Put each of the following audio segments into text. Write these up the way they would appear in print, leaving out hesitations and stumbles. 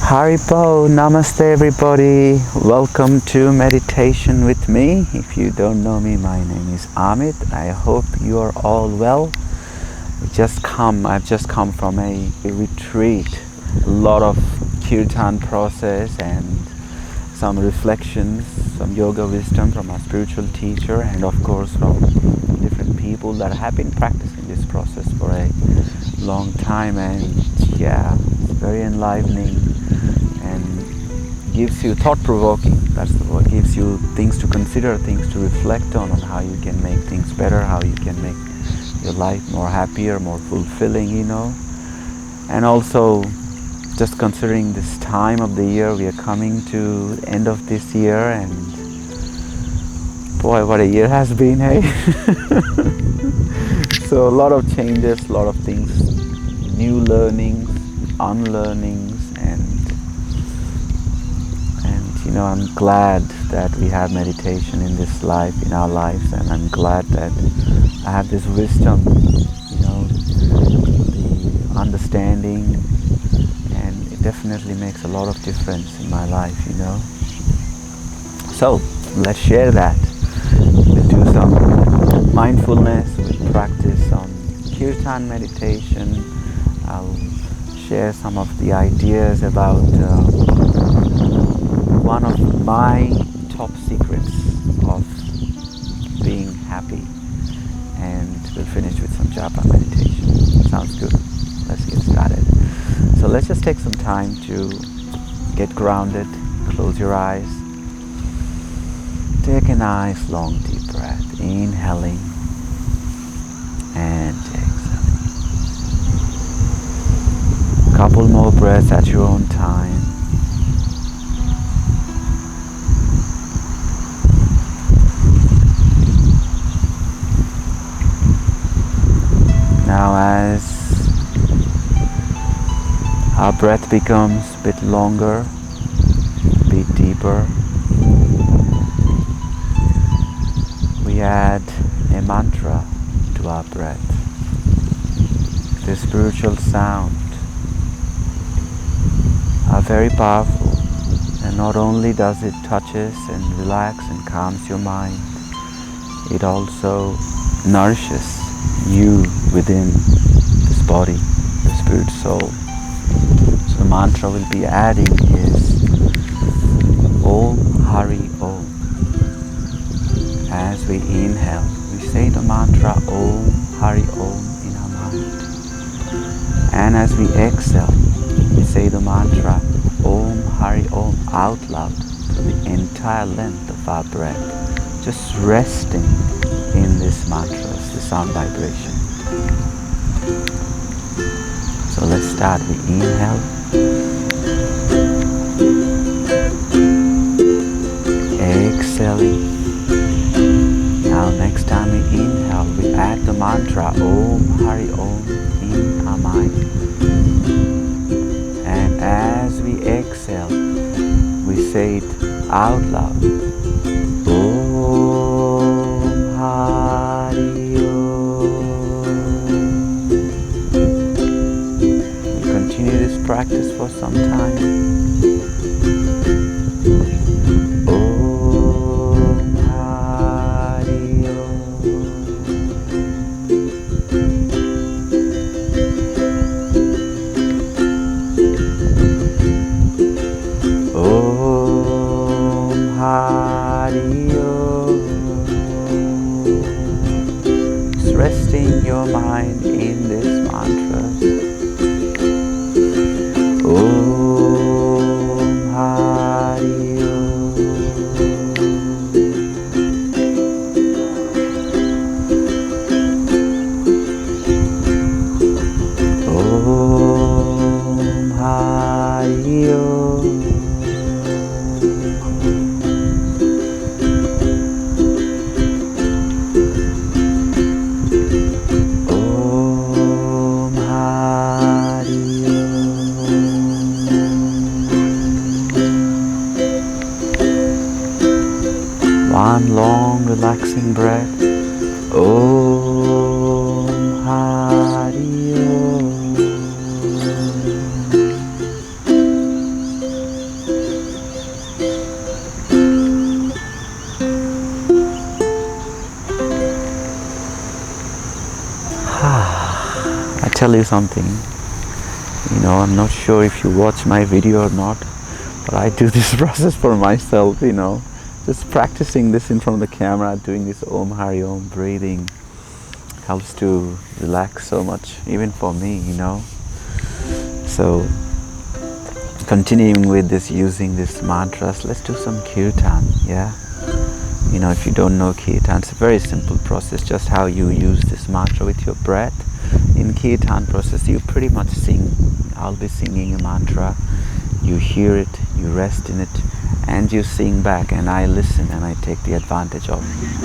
Haripo, Namaste everybody. Welcome to meditation with me. If you don't know me, my name is Amit. I hope you are all well. I've just come from a retreat. A lot of kirtan process and some reflections, some yoga wisdom from our spiritual teacher, and of course from different people that have been practicing this process for a long time. And yeah, it's very enlivening and gives you thought-provoking, that's the word, gives you things to consider, things to reflect on how you can make things better, how you can make your life more happier, more fulfilling, and also just considering this time of the year. We are coming to the end of this year, and boy, what a year has been, hey? So a lot of changes, a lot of things, new learnings, unlearnings, and I'm glad that we have meditation in this life, in our lives, and I'm glad that I have this wisdom, the understanding, and it definitely makes a lot of difference in my life, So let's share that. We'll do some mindfulness, we'll practice some kirtan meditation. I'll share some of the ideas about one of my top secrets of being happy, and we'll finish with some japa meditation. Sounds good. Let's get started. So let's just take some time to get grounded. Close your eyes. Take a nice long deep breath, inhaling and exhaling. Couple more breaths at your own time. Now as our breath becomes a bit longer, a bit deeper, we add a mantra to our breath. The spiritual sound are very powerful, and not only does it touches and relax and calms your mind, it also nourishes you within this body, the spirit soul. So the mantra we'll be adding is Om Hari Om. As we inhale, we say the mantra Om Hari Om in our mind. And as we exhale, we say the mantra Om Hari Om out loud for the entire length of our breath, just resting in this mantra, the sound vibration. So let's start. We inhale, exhaling. Now next time we inhale, we add the mantra Om Hari Om in our mind. And as we exhale, we say it out loud. Om Hari Om. We continue this practice for some time. Resting your mind in this mantra. Om Hari Om. Om Hari Om. One long relaxing breath. Om Hari Om. tell you something. You know, I'm not sure if you watch my video or not, but I do this process for myself, you know. Just practicing this in front of the camera, doing this Om Hari Om breathing helps to relax so much, even for me, you know. So, continuing with this, using this mantras, let's do some kirtan, yeah. You know, if you don't know kirtan, it's a very simple process, just how you use this mantra with your breath. In kirtan process, you pretty much sing. I'll be singing a mantra, you hear it, you rest in it, and you sing back, and I listen and I take the advantage of it.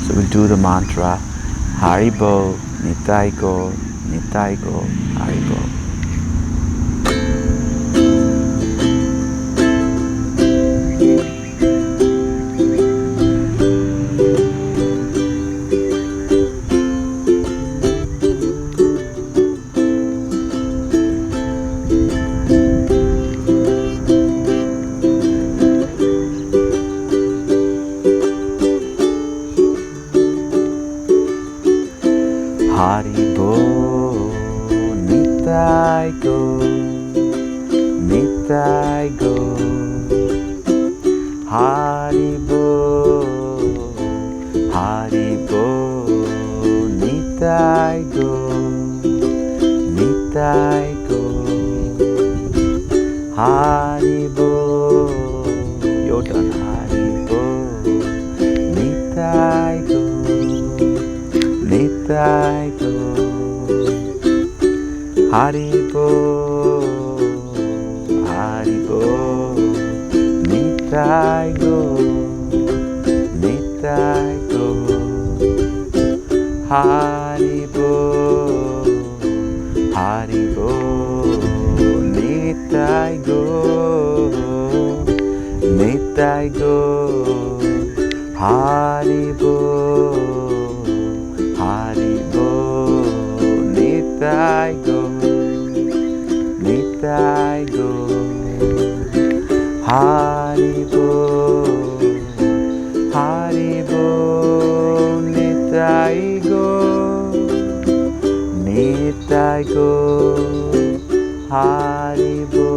So we'll do the mantra, Haribo, Nitai Go, Haribo. Haribo, Nitai Go, Haribo, Haribo, Nitai Go, Haribo, you're done, Haribo, Nitai Go, Haribo, Haribo, Nitai Go, Haribo, Haribo, Nitai Go, Haribo, Haribo, Nitai Go, Haribo, Haribo, Nitai Go, Haribo,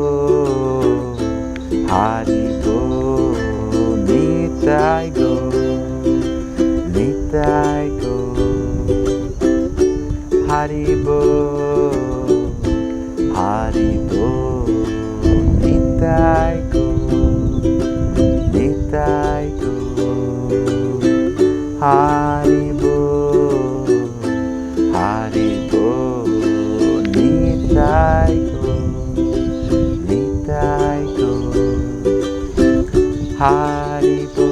Haribo, Nitai Go, Haribo, Haribo, Nitai Go, Haribo, Haribo, Nitai Go, Haribo.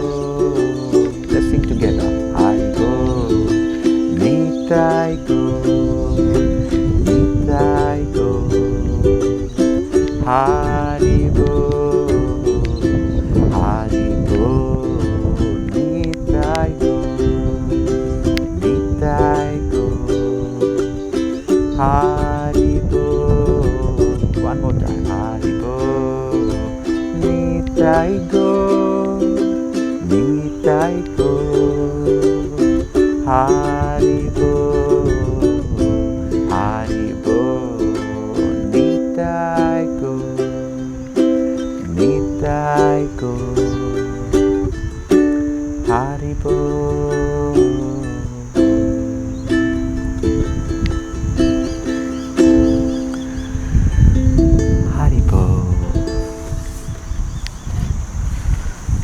Let's sing together. Haribo, Nitai Go, Haribo, Haribo, Nitai Go, Haribo. One more time. Haribo, Nitai Go, Haribo, Haribo, Nitai Go, Haribo.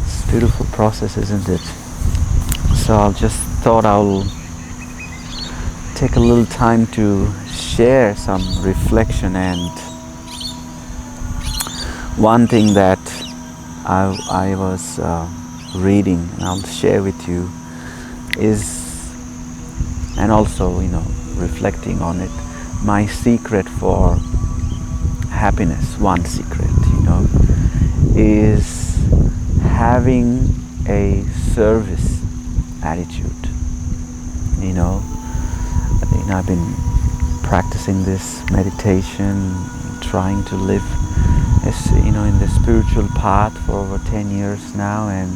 It's a beautiful process, isn't it? So I just thought I'll take a little time to share some reflection, and one thing that I was reading and I'll share with you is, and also, you know, reflecting on it, my secret for happiness, one secret, you know, is having a service attitude. You know, I've been practicing this meditation, trying to live, you know, in the spiritual path for over 10 years now, and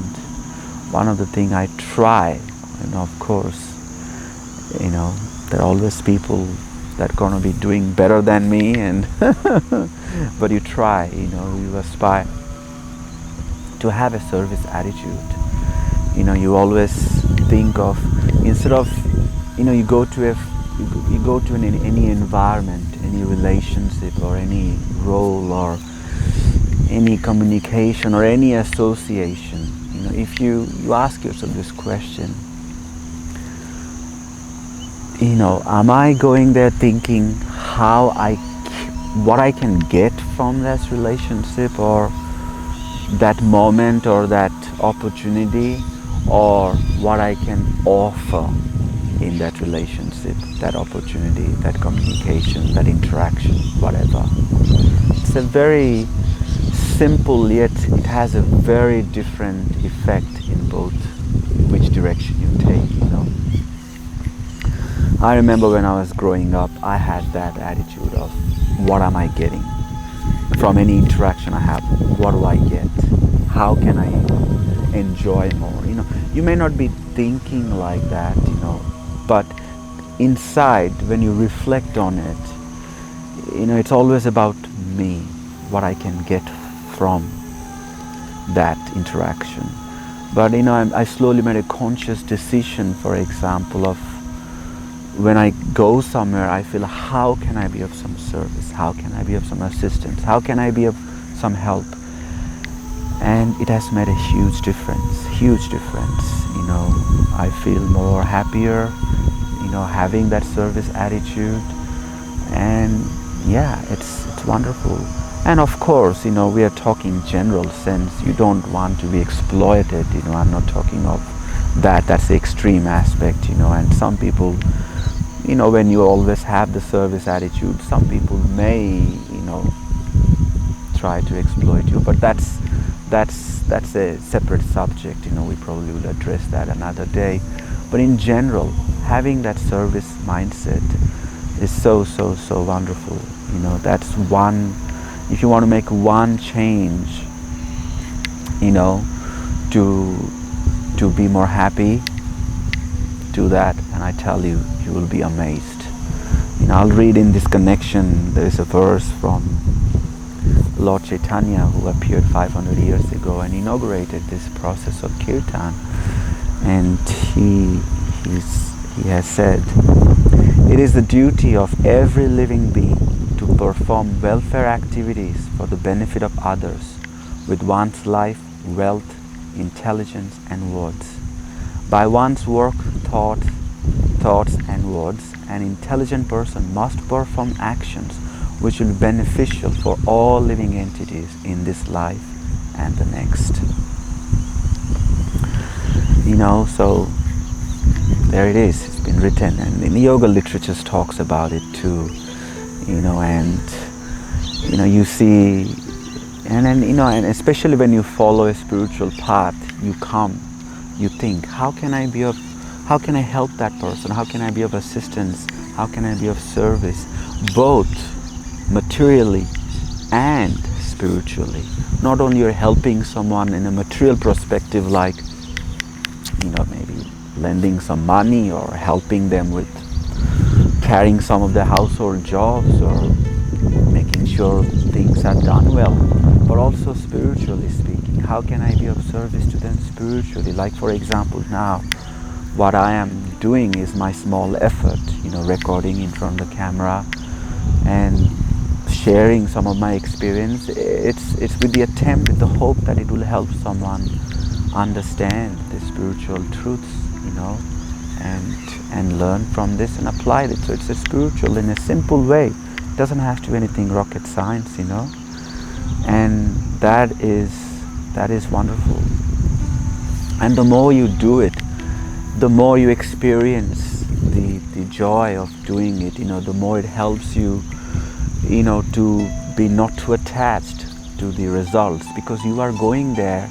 one of the things I try, and of course, you know, there are always people that gonna be doing better than me, and but you try, you aspire to have a service attitude. You always think of, instead of, you go to any environment, any relationship, or any role, or any communication, or any association. If you ask yourself this question, am I going there thinking what I can get from this relationship, or that moment, or that opportunity, or what I can offer in that relationship, that opportunity, that communication, that interaction, whatever. It's a very simple, yet it has a very different effect in both which direction you take. I remember when I was growing up, I had that attitude of, what am I getting from any interaction I have? What do I get? How can I enjoy more? You may not be thinking like that, but inside, when you reflect on it, it's always about me, what I can get from that interaction. But I slowly made a conscious decision, for example, of when I go somewhere, I feel, how can I be of some service? How can I be of some assistance? How can I be of some help? And it has made a huge difference, huge difference. I feel more happier, having that service attitude. And yeah, it's wonderful. And of course, we are talking general sense. You don't want to be exploited, I'm not talking of that. That's the extreme aspect, and some people, when you always have the service attitude, some people may, try to exploit you, but that's a separate subject. We probably will address that another day. But in general, having that service mindset is so wonderful. That's one. If you want to make one change, to be more happy, do that, and I tell you, you will be amazed. I'll read in this connection. There is a verse from Lord Chaitanya, who appeared 500 years ago and inaugurated this process of kirtan. And he has said, "It is the duty of every living being to perform welfare activities for the benefit of others with one's life, wealth, intelligence, and words. By one's work, thoughts, and words, an intelligent person must perform actions which will be beneficial for all living entities in this life and the next." So there it is. It's been written, and in the yoga literatures talks about it too. And you see, and then and especially when you follow a spiritual path, you think, how can I help that person? How can I be of assistance? How can I be of service? Both materially and spiritually. Not only you're helping someone in a material perspective, like maybe lending some money or helping them with carrying some of the household jobs or making sure things are done well, but also spiritually speaking, how can I be of service to them spiritually? Like, for example, now what I am doing is my small effort, recording in front of the camera and sharing some of my experience. It's with the attempt, with the hope that it will help someone understand the spiritual truths, and learn from this and apply it. So it's a spiritual in a simple way. It doesn't have to be anything rocket science, and that is wonderful. And the more you do it, the more you experience the joy of doing it, the more it helps you, to be not too attached to the results, because you are going there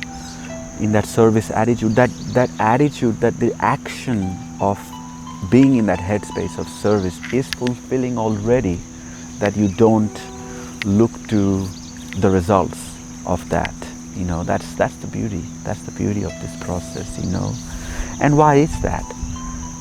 in that service attitude, that attitude, that the action of being in that headspace of service is fulfilling already, that you don't look to the results of that. That's the beauty. That's the beauty of this process, And why is that?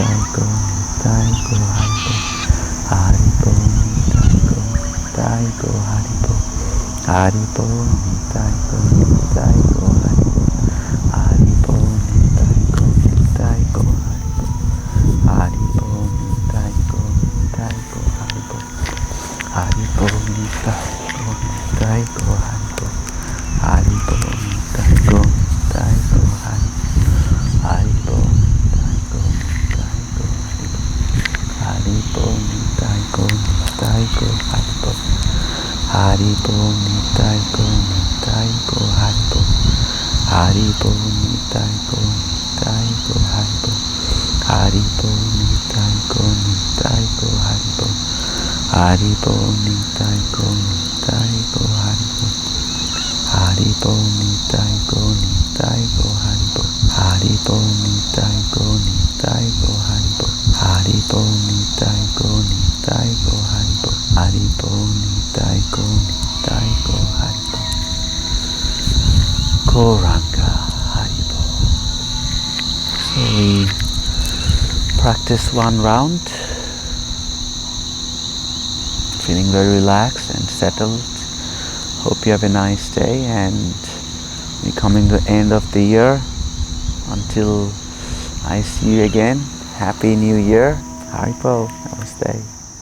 Nitai go, Haribo, Nitai go, Haribo, Haribo, Nitai go, Haribo, Haribo, Nitai go, Haribo, Haribo, Nitai go, Haribo, Haribo, Nitai go, Haribo, Haribo, Nitai go, Haribo, Haribo, Nitai go, Haribo, Haribo, Nitai go, Haribo, Haribo, Nitai go, Haribo, Haribo, Nitai go, Haribo, Haribo, Nitai go, Haribo, Haribo, Nitai go, Haribo, Haribo, Nitai go, Haribo, Haribo, Nitai go, Haribo, Haribo, Nitai go, Haribo, Gauranga Haribo. So we practice one round, feeling very relaxed and settled. Hope you have a nice day, and we're coming to the end of the year. Until I see you again, Happy New Year. Haribo, Namaste.